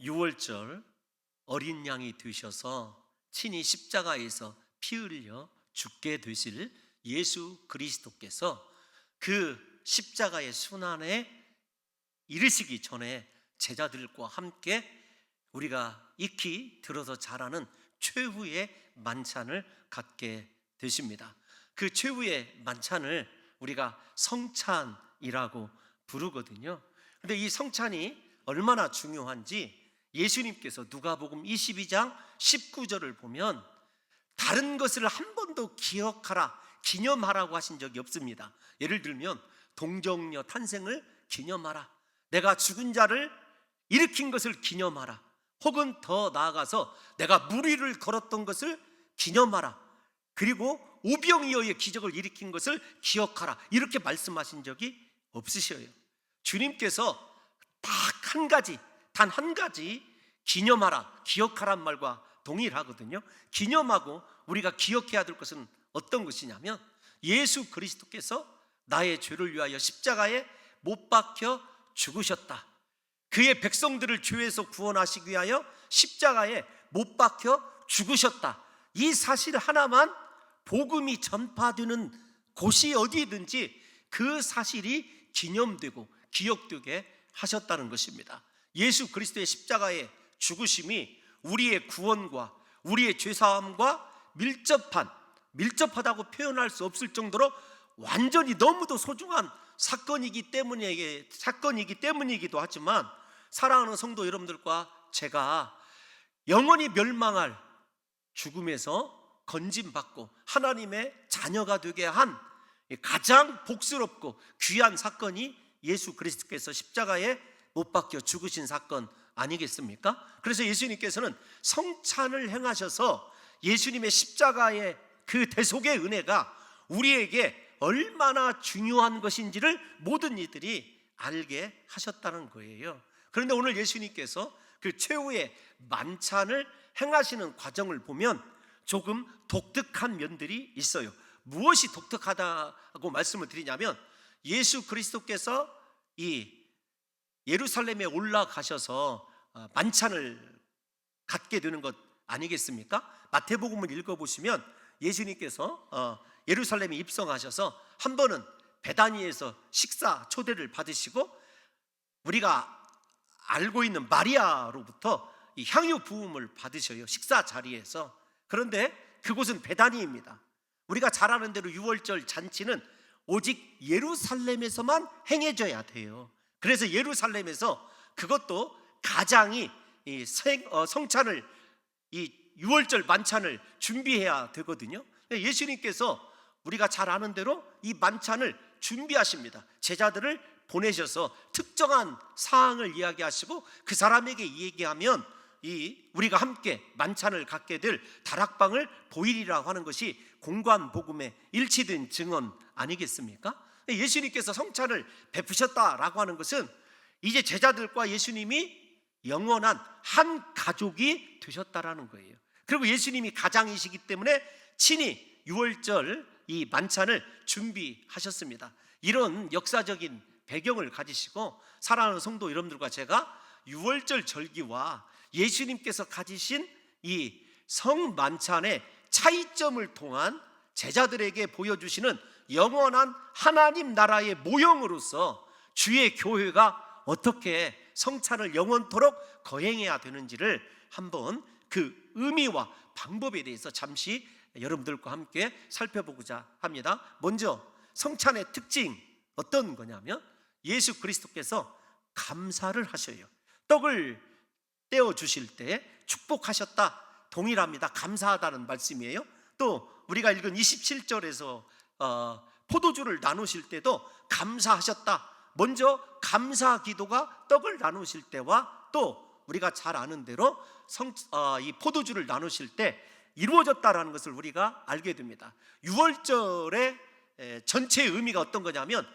6월절 어린 양이 되셔서 친히 십자가에서 피 흘려 죽게 되실 예수 그리스도께서 그 십자가의 순환에 이르시기 전에 제자들과 함께 우리가 익히 들어서 자라는 최후의 만찬을 갖게 되십니다. 그 최후의 만찬을 우리가 성찬이라고 부르거든요. 근데 이 성찬이 얼마나 중요한지 예수님께서 누가복음 22장 19절을 보면 다른 것을 한 번도 기억하라, 기념하라고 하신 적이 없습니다. 예를 들면 동정녀 탄생을 기념하라, 내가 죽은 자를 일으킨 것을 기념하라, 혹은 더 나아가서 내가 물 위를 걸었던 것을 기념하라, 그리고 오병이어의 기적을 일으킨 것을 기억하라, 이렇게 말씀하신 적이 없으셔요. 주님께서 단 한 가지 기념하라, 기억하란 말과 동일하거든요. 기념하고 우리가 기억해야 될 것은 어떤 것이냐면 예수 그리스도께서 나의 죄를 위하여 십자가에 못 박혀 죽으셨다, 그의 백성들을 죄에서 구원하시기 위하여 십자가에 못 박혀 죽으셨다, 이 사실 하나만 복음이 전파되는 곳이 어디든지 그 사실이 기념되고 기억되게 하셨다는 것입니다. 예수 그리스도의 십자가의 죽으심이 우리의 구원과 우리의 죄사함과 밀접하다고 표현할 수 없을 정도로 완전히 너무도 소중한 사건이기 때문이기도 하지만, 사랑하는 성도 여러분들과 제가 영원히 멸망할 죽음에서 건짐받고 하나님의 자녀가 되게 한 가장 복스럽고 귀한 사건이 예수 그리스도께서 십자가에 못 박혀 죽으신 사건 아니겠습니까? 그래서 예수님께서는 성찬을 행하셔서 예수님의 십자가의 그 대속의 은혜가 우리에게 얼마나 중요한 것인지를 모든 이들이 알게 하셨다는 거예요. 그런데 오늘 예수님께서 그 최후의 만찬을 행하시는 과정을 보면 조금 독특한 면들이 있어요. 무엇이 독특하다고 말씀을 드리냐면, 예수 그리스도께서 이 예루살렘에 올라가셔서 만찬을 갖게 되는 것 아니겠습니까? 마태복음을 읽어보시면 예수님께서 예루살렘에 입성하셔서 한 번은 베다니에서 식사 초대를 받으시고 우리가 알고 있는 마리아로부터 이 향유 부음을 받으셔요, 식사 자리에서. 그런데 그곳은 베다니입니다. 우리가 잘 아는 대로 6월절 잔치는 오직 예루살렘에서만 행해져야 돼요. 그래서 예루살렘에서 그것도 가장이 성찬을, 이 6월절 만찬을 준비해야 되거든요. 예수님께서 우리가 잘 아는 대로 이 만찬을 준비하십니다. 제자들을 보내셔서 특정한 사항을 이야기하시고 그 사람에게 얘기하면 우리가 함께 만찬을 갖게 될 다락방을 보이리라고 하는 것이 공관복음의 일치된 증언 아니겠습니까? 예수님께서 성찬을 베푸셨다라고 하는 것은 이제 제자들과 예수님이 영원한 한 가족이 되셨다라는 거예요. 그리고 예수님이 가장이시기 때문에 친히 6월절 이 만찬을 준비하셨습니다. 이런 역사적인 배경을 가지시고 사랑하는 성도 여러분들과 제가 6월절 절기와 예수님께서 가지신 이 성만찬의 차이점을 통한 제자들에게 보여주시는 영원한 하나님 나라의 모형으로서 주의 교회가 어떻게 성찬을 영원토록 거행해야 되는지를 한번 그 의미와 방법에 대해서 잠시 여러분들과 함께 살펴보고자 합니다. 먼저 성찬의 특징 어떤 거냐면 예수 그리스도께서 감사를 하셔요. 떡을 떼어 주실 때 축복하셨다, 동일합니다. 감사하다는 말씀이에요. 또 우리가 읽은 27절에서 포도주를 나누실 때도 감사하셨다. 먼저 감사 기도가 떡을 나누실 때와 또 우리가 잘 아는 대로 이 포도주를 나누실 때 이루어졌다라는 것을 우리가 알게 됩니다. 6월절의 전체의 의미가 어떤 거냐면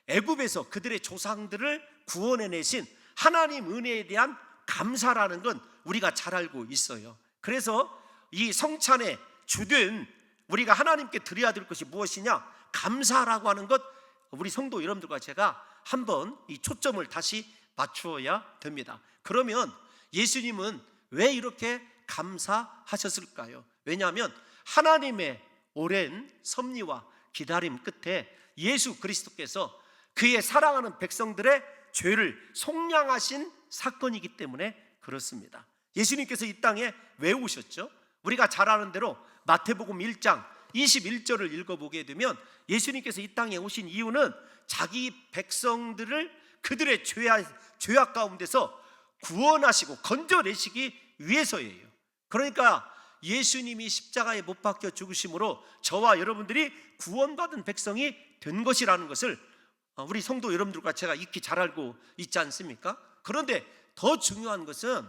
애굽에서 그들의 조상들을 구원해내신 하나님 은혜에 대한 감사라는 건 우리가 잘 알고 있어요. 그래서 이 성찬의 주된 우리가 하나님께 드려야 될 것이 무엇이냐? 감사라고 하는 것, 우리 성도 여러분들과 제가 한번 이 초점을 다시 맞추어야 됩니다. 그러면 예수님은 왜 이렇게 감사하셨을까요? 왜냐하면 하나님의 오랜 섭리와 기다림 끝에 예수 그리스도께서 그의 사랑하는 백성들의 죄를 속량하신 사건이기 때문에 그렇습니다. 예수님께서 이 땅에 왜 오셨죠? 우리가 잘 아는 대로 마태복음 1장 21절을 읽어보게 되면 예수님께서 이 땅에 오신 이유는 자기 백성들을 그들의 죄악 가운데서 구원하시고 건져내시기 위해서예요. 그러니까 예수님이 십자가에 못 박혀 죽으심으로 저와 여러분들이 구원받은 백성이 된 것이라는 것을 우리 성도 여러분들과 제가 익히 잘 알고 있지 않습니까? 그런데 더 중요한 것은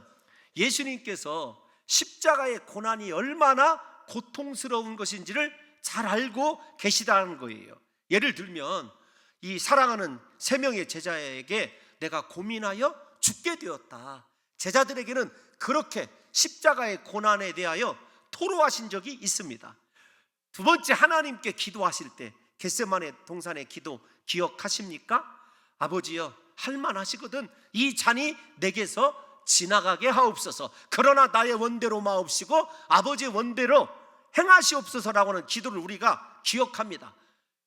예수님께서 십자가의 고난이 얼마나 고통스러운 것인지를 잘 알고 계시다는 거예요. 예를 들면 이 사랑하는 3명의 제자에게 내가 고민하여 죽게 되었다. 제자들에게는 그렇게 십자가의 고난에 대하여 토로하신 적이 있습니다. 두 번째, 하나님께 기도하실 때 겟세마네 동산의 기도 기억하십니까? 아버지여, 할만하시거든 이 잔이 내게서 지나가게 하옵소서. 그러나 나의 원대로 마옵시고 아버지의 원대로 행하시옵소서라고는 기도를 우리가 기억합니다.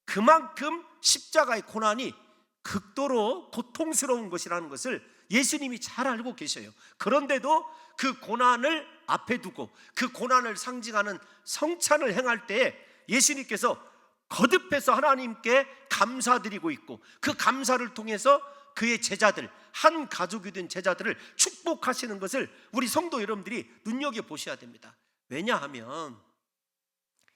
그만큼 십자가의 고난이 극도로 고통스러운 것이라는 것을 예수님이 잘 알고 계셔요. 그런데도 그 고난을 앞에 두고 그 고난을 상징하는 성찬을 행할 때에 예수님께서 거듭해서 하나님께 감사드리고 있고 그 감사를 통해서 그의 제자들, 한 가족이 된 제자들을 축복하시는 것을 우리 성도 여러분들이 눈여겨보셔야 됩니다. 왜냐하면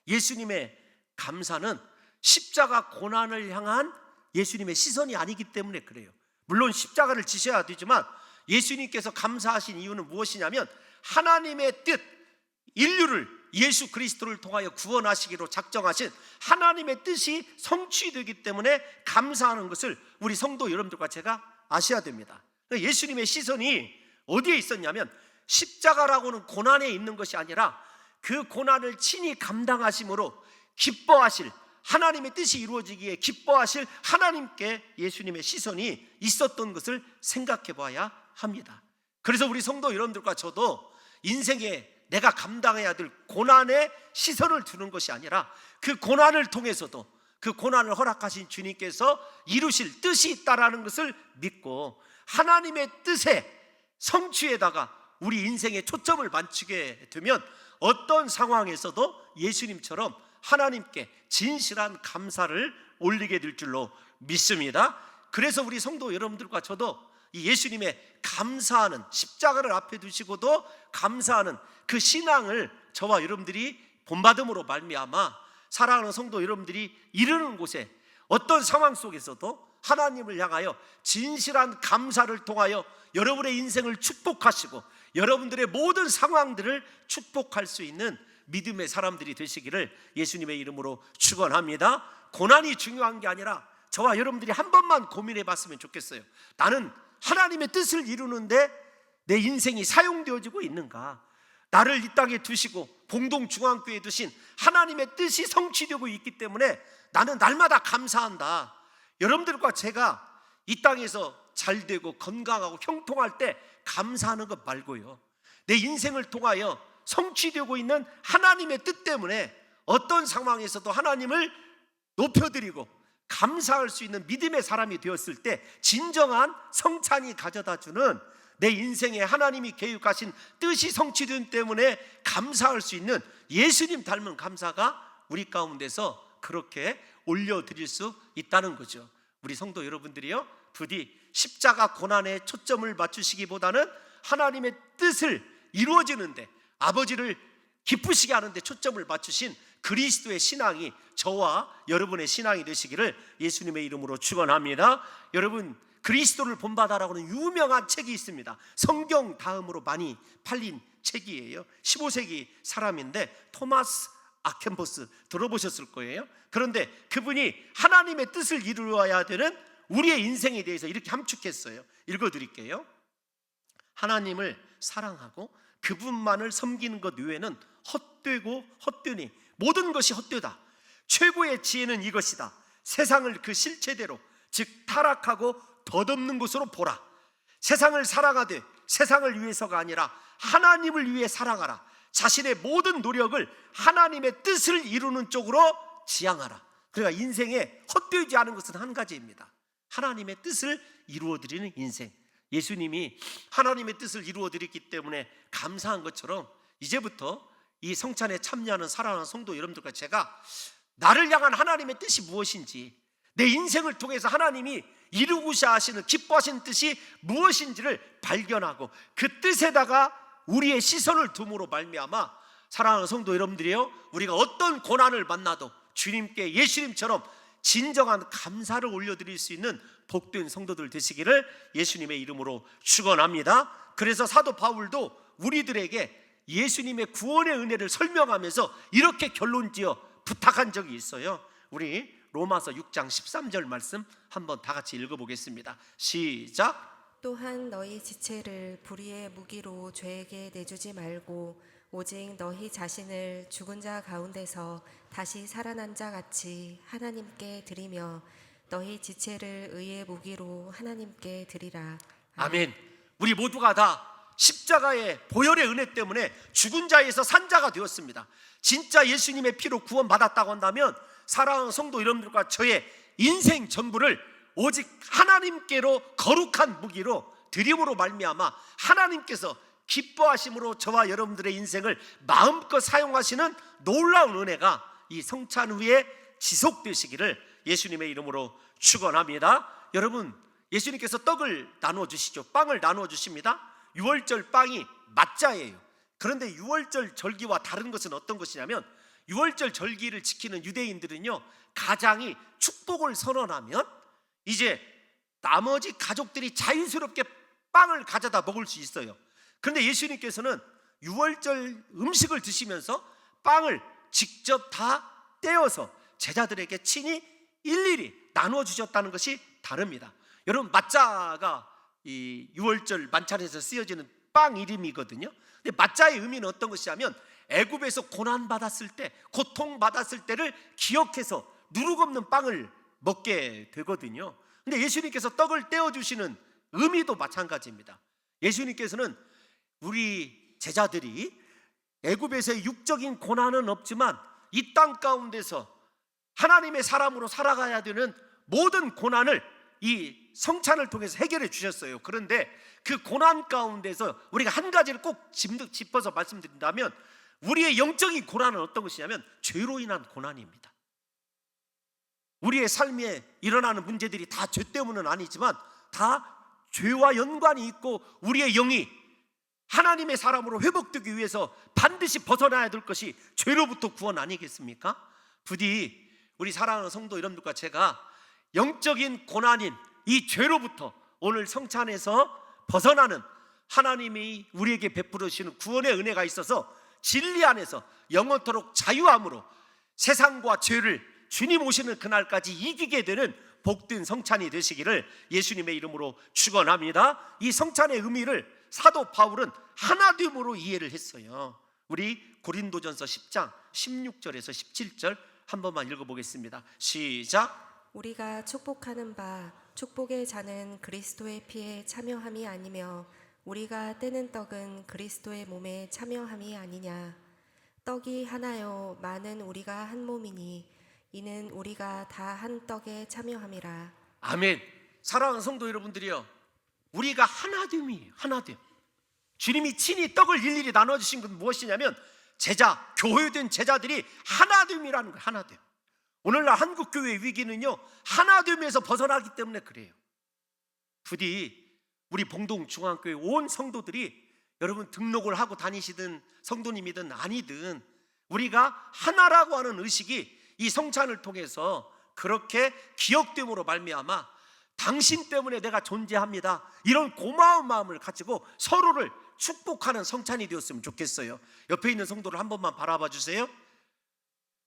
예수님의 감사는 십자가 고난을 향한 예수님의 시선이 아니기 때문에 그래요. 물론 십자가를 지셔야 되지만 예수님께서 감사하신 이유는 무엇이냐면 하나님의 뜻, 인류를 예수 그리스도를 통하여 구원하시기로 작정하신 하나님의 뜻이 성취되기 때문에 감사하는 것을 우리 성도 여러분들과 제가 아셔야 됩니다. 예수님의 시선이 어디에 있었냐면 십자가라고는 고난에 있는 것이 아니라 그 고난을 친히 감당하심으로 기뻐하실 하나님의 뜻이 이루어지기에 기뻐하실 하나님께 예수님의 시선이 있었던 것을 생각해 봐야 합니다. 그래서 우리 성도 여러분들과 저도 인생에 내가 감당해야 될 고난에 시선을 두는 것이 아니라 그 고난을 통해서도 그 고난을 허락하신 주님께서 이루실 뜻이 있다라는 것을 믿고 하나님의 뜻의 성취에다가 우리 인생의 초점을 맞추게 되면 어떤 상황에서도 예수님처럼 하나님께 진실한 감사를 올리게 될 줄로 믿습니다. 그래서 우리 성도 여러분들과 저도 이 예수님의 감사하는 십자가를 앞에 두시고도 감사하는 그 신앙을 저와 여러분들이 본받음으로 말미암아 사랑하는 성도 여러분들이 이르는 곳에 어떤 상황 속에서도 하나님을 향하여 진실한 감사를 통하여 여러분의 인생을 축복하시고 여러분들의 모든 상황들을 축복할 수 있는 믿음의 사람들이 되시기를 예수님의 이름으로 축원합니다. 고난이 중요한 게 아니라 저와 여러분들이 한 번만 고민해 봤으면 좋겠어요. 나는 하나님의 뜻을 이루는데 내 인생이 사용되어지고 있는가? 나를 이 땅에 두시고 봉동중앙교회에 두신 하나님의 뜻이 성취되고 있기 때문에 나는 날마다 감사한다. 여러분들과 제가 이 땅에서 잘되고 건강하고 형통할 때 감사하는 것 말고요, 내 인생을 통하여 성취되고 있는 하나님의 뜻 때문에 어떤 상황에서도 하나님을 높여드리고 감사할 수 있는 믿음의 사람이 되었을 때 진정한 성찬이 가져다주는 내 인생에 하나님이 계획하신 뜻이 성취된 때문에 감사할 수 있는 예수님 닮은 감사가 우리 가운데서 그렇게 올려드릴 수 있다는 거죠. 우리 성도 여러분들이요, 부디 십자가 고난에 초점을 맞추시기보다는 하나님의 뜻을 이루어지는데 아버지를 기쁘시게 하는데 초점을 맞추신 그리스도의 신앙이 저와 여러분의 신앙이 되시기를 예수님의 이름으로 축원합니다. 여러분, 그리스도를 본받아라고 하는 유명한 책이 있습니다. 성경 다음으로 많이 팔린 책이에요. 15세기 사람인데 토마스 아켄버스 들어보셨을 거예요. 그런데 그분이 하나님의 뜻을 이루어야 되는 우리의 인생에 대해서 이렇게 함축했어요. 읽어드릴게요. 하나님을 사랑하고 그분만을 섬기는 것 외에는 헛되고 헛되니 모든 것이 헛되다. 최고의 지혜는 이것이다. 세상을 그 실체대로 즉 타락하고 덧없는 것으로 보라. 세상을 사랑하되 세상을 위해서가 아니라 하나님을 위해 살아가라. 자신의 모든 노력을 하나님의 뜻을 이루는 쪽으로 지향하라. 그러니까 인생에 헛되지 않은 것은 한 가지입니다. 하나님의 뜻을 이루어드리는 인생. 예수님이 하나님의 뜻을 이루어드렸기 때문에 감사한 것처럼 이제부터 이 성찬에 참여하는 사랑하는 성도 여러분들과 제가 나를 향한 하나님의 뜻이 무엇인지, 내 인생을 통해서 하나님이 이루고자 하시는 기뻐하시는 뜻이 무엇인지를 발견하고 그 뜻에다가 우리의 시선을 둠으로 말미암아 사랑하는 성도 여러분들이요, 우리가 어떤 고난을 만나도 주님께 예수님처럼 진정한 감사를 올려드릴 수 있는 복된 성도들 되시기를 예수님의 이름으로 축원합니다. 그래서 사도 바울도 우리들에게 예수님의 구원의 은혜를 설명하면서 이렇게 결론지어 부탁한 적이 있어요. 우리 로마서 6장 13절 말씀 한번 다 같이 읽어보겠습니다. 시작. 또한 너희 지체를 불의의 무기로 죄에게 내주지 말고 오직 너희 자신을 죽은 자 가운데서 다시 살아난 자 같이 하나님께 드리며 너희 지체를 의의 무기로 하나님께 드리라. 아멘. 우리 모두가 다 십자가의 보혈의 은혜 때문에 죽은 자에서 산 자가 되었습니다. 진짜 예수님의 피로 구원받았다고 한다면 사랑하는 성도 여러분들과 저의 인생 전부를 오직 하나님께로 거룩한 무기로 드림으로 말미암아 하나님께서 기뻐하심으로 저와 여러분들의 인생을 마음껏 사용하시는 놀라운 은혜가 이 성찬 후에 지속되시기를 예수님의 이름으로 축원합니다. 여러분, 예수님께서 떡을 나눠주시죠. 빵을 나눠주십니다. 유월절 빵이 맞자예요. 그런데 유월절 절기와 다른 것은 어떤 것이냐면, 유월절 절기를 지키는 유대인들은요, 가장이 축복을 선언하면 이제 나머지 가족들이 자연스럽게 빵을 가져다 먹을 수 있어요. 그런데 예수님께서는 유월절 음식을 드시면서 빵을 직접 다 떼어서 제자들에게 친히 일일이 나누어 주셨다는 것이 다릅니다. 여러분, 맞자가 이 유월절 만찬에서 쓰여지는 빵 이름이거든요. 근데 맞자의 의미는 어떤 것이냐면 애굽에서 고난받았을 때, 고통받았을 때를 기억해서 누룩 없는 빵을 먹게 되거든요. 근데 예수님께서 떡을 떼어주시는 의미도 마찬가지입니다. 예수님께서는 우리 제자들이 애굽에서의 육적인 고난은 없지만 이 땅 가운데서 하나님의 사람으로 살아가야 되는 모든 고난을 이 성찬을 통해서 해결해 주셨어요. 그런데 그 고난 가운데서 우리가 한 가지를 꼭 짚어서 말씀드린다면, 우리의 영적인 고난은 어떤 것이냐면 죄로 인한 고난입니다. 우리의 삶에 일어나는 문제들이 다 죄 때문은 아니지만 다 죄와 연관이 있고 우리의 영이 하나님의 사람으로 회복되기 위해서 반드시 벗어나야 될 것이 죄로부터 구원 아니겠습니까? 부디 우리 사랑하는 성도 여러분들과 제가 영적인 고난인 이 죄로부터 오늘 성찬에서 벗어나는 하나님이 우리에게 베풀어 주시는 구원의 은혜가 있어서 진리 안에서 영원토록 자유함으로 세상과 죄를 주님 오시는 그날까지 이기게 되는 복된 성찬이 되시기를 예수님의 이름으로 축원합니다. 이 성찬의 의미를 사도 바울은 하나됨으로 이해를 했어요. 우리 고린도전서 10장 16절에서 17절 한 번만 읽어보겠습니다. 시작. 우리가 축복하는 바 축복의 잔은 그리스도의 피에 참여함이 아니며 우리가 떼는 떡은 그리스도의 몸에 참여함이 아니냐. 떡이 하나요 많은 우리가 한 몸이니 이는 우리가 다 한 떡에 참여함이라. 아멘. 사랑하는 성도 여러분들이요, 우리가 하나됨이에요. 하나됨. 주님이 친히 떡을 일일이 나눠주신 건 무엇이냐면 제자, 교회된 제자들이 하나됨이라는 거예요. 하나됨. 오늘날 한국교회의 위기는요, 하나됨에서 벗어나기 때문에 그래요. 부디 우리 봉동중앙교회 온 성도들이, 여러분 등록을 하고 다니시든 성도님이든 아니든 우리가 하나라고 하는 의식이 이 성찬을 통해서 그렇게 기억됨으로 말미암아 당신 때문에 내가 존재합니다, 이런 고마운 마음을 가지고 서로를 축복하는 성찬이 되었으면 좋겠어요. 옆에 있는 성도를 한 번만 바라봐 주세요.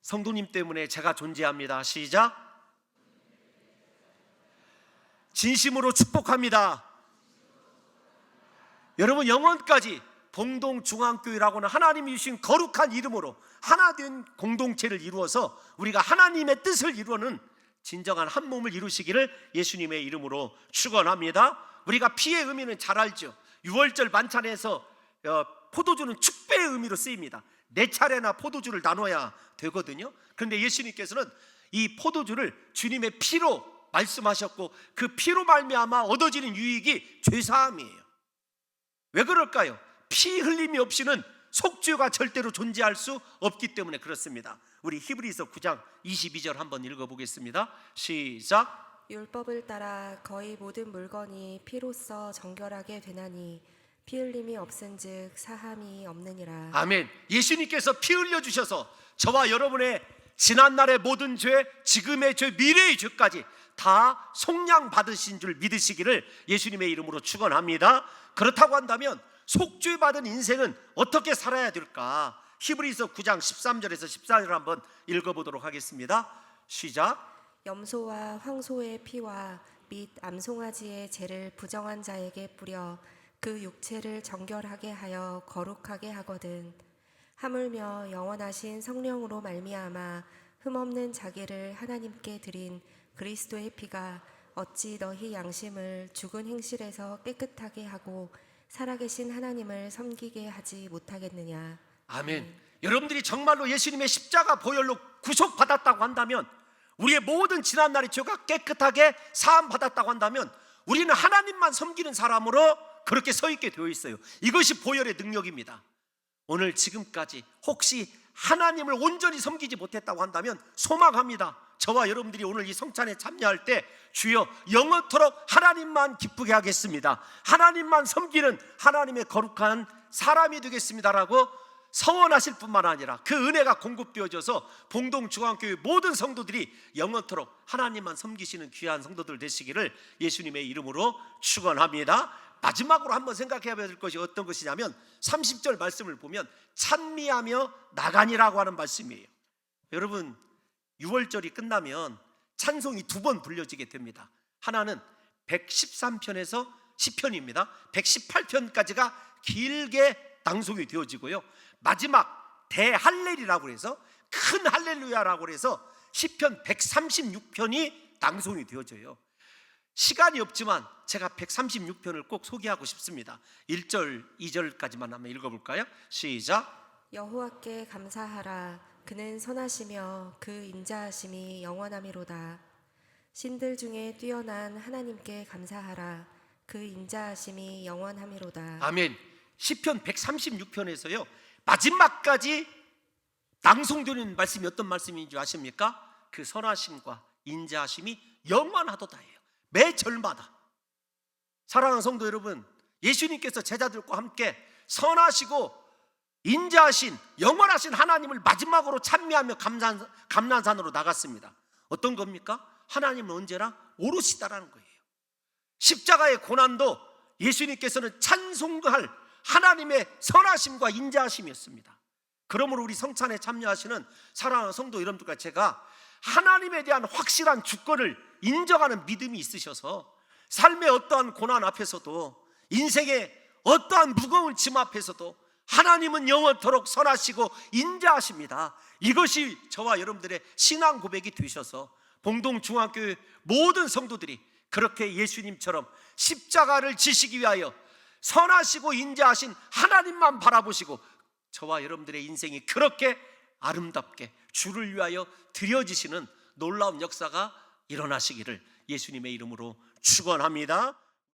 성도님 때문에 제가 존재합니다. 시작. 진심으로 축복합니다. 여러분, 영원까지 봉동중앙교회라고는 하나님이 주신 거룩한 이름으로 하나된 공동체를 이루어서 우리가 하나님의 뜻을 이루는 진정한 한 몸을 이루시기를 예수님의 이름으로 축원합니다. 우리가 피의 의미는 잘 알죠. 유월절 만찬에서 포도주는 축배의 의미로 쓰입니다. 4차례나 포도주를 나눠야 되거든요. 그런데 예수님께서는 이 포도주를 주님의 피로 말씀하셨고 그 피로 말미암아 얻어지는 유익이 죄사함이에요. 왜 그럴까요? 피 흘림이 없이는 속죄가 절대로 존재할 수 없기 때문에 그렇습니다. 우리 히브리서 9장 22절 한번 읽어보겠습니다. 시작. 율법을 따라 거의 모든 물건이 피로써 정결하게 되나니 피 흘림이 없은즉 사함이 없느니라. 아멘. 예수님께서 피 흘려주셔서 저와 여러분의 지난날의 모든 죄, 지금의 죄, 미래의 죄까지 다 속량 받으신 줄 믿으시기를 예수님의 이름으로 축원합니다. 그렇다고 한다면 속죄받은 인생은 어떻게 살아야 될까? 히브리서 9장 13절에서 14절 한번 읽어보도록 하겠습니다. 시작. 염소와 황소의 피와 및 암송아지의 죄를 부정한 자에게 뿌려 그 육체를 정결하게 하여 거룩하게 하거든. 하물며 영원하신 성령으로 말미암아 흠없는 자기를 하나님께 드린 그리스도의 피가 어찌 너희 양심을 죽은 행실에서 깨끗하게 하고 살아계신 하나님을 섬기게 하지 못하겠느냐. 아멘. 여러분들이 정말로 예수님의 십자가 보혈로 구속받았다고 한다면, 우리의 모든 지난날의 죄가 깨끗하게 사함받았다고 한다면 우리는 하나님만 섬기는 사람으로 그렇게 서 있게 되어 있어요. 이것이 보혈의 능력입니다. 오늘 지금까지 혹시 하나님을 온전히 섬기지 못했다고 한다면 소망합니다. 저와 여러분들이 오늘 이 성찬에 참여할 때 주여 영원토록 하나님만 기쁘게 하겠습니다, 하나님만 섬기는 하나님의 거룩한 사람이 되겠습니다라고 서원하실 뿐만 아니라 그 은혜가 공급되어져서 봉동중앙교회 모든 성도들이 영원토록 하나님만 섬기시는 귀한 성도들 되시기를 예수님의 이름으로 축원합니다. 마지막으로 한번 생각해야 될 것이 어떤 것이냐면 30절 말씀을 보면 찬미하며 나가니라고 하는 말씀이에요. 여러분, 6월절이 끝나면 찬송이 2번 불려지게 됩니다. 하나는 113편에서 10편입니다 118편까지가 길게 낭송이 되어지고요, 마지막 대할렐이라고 해서 큰 할렐루야라고 해서 10편 136편이 낭송이 되어져요. 시간이 없지만 제가 136편을 꼭 소개하고 싶습니다. 1절 2절까지만 한번 읽어볼까요? 시작. 여호와께 감사하라. 그는 선하시며 그 인자하심이 영원하미로다. 신들 중에 뛰어난 하나님께 감사하라. 그 인자하심이 영원하미로다. 아멘. 시편 136편에서요 마지막까지 낭송되는 말씀이 어떤 말씀인 줄 아십니까? 그 선하심과 인자하심이 영원하도다예요. 매 절마다. 사랑하는 성도 여러분, 예수님께서 제자들과 함께 선하시고 인자하신 영원하신 하나님을 마지막으로 찬미하며 감난산으로 나갔습니다. 어떤 겁니까? 하나님은 언제나 오르시다라는 거예요. 십자가의 고난도 예수님께서는 찬송할 하나님의 선하심과 인자하심이었습니다. 그러므로 우리 성찬에 참여하시는 사랑하는 성도 여러분들과 제가 하나님에 대한 확실한 주권을 인정하는 믿음이 있으셔서 삶의 어떠한 고난 앞에서도, 인생의 어떠한 무거운 짐 앞에서도 하나님은 영원토록 선하시고 인자하십니다. 이것이 저와 여러분들의 신앙 고백이 되셔서 봉동중앙교회 모든 성도들이 그렇게 예수님처럼 십자가를 지시기 위하여 선하시고 인자하신 하나님만 바라보시고 저와 여러분들의 인생이 그렇게 아름답게 주를 위하여 드려지시는 놀라운 역사가 일어나시기를 예수님의 이름으로 축원합니다.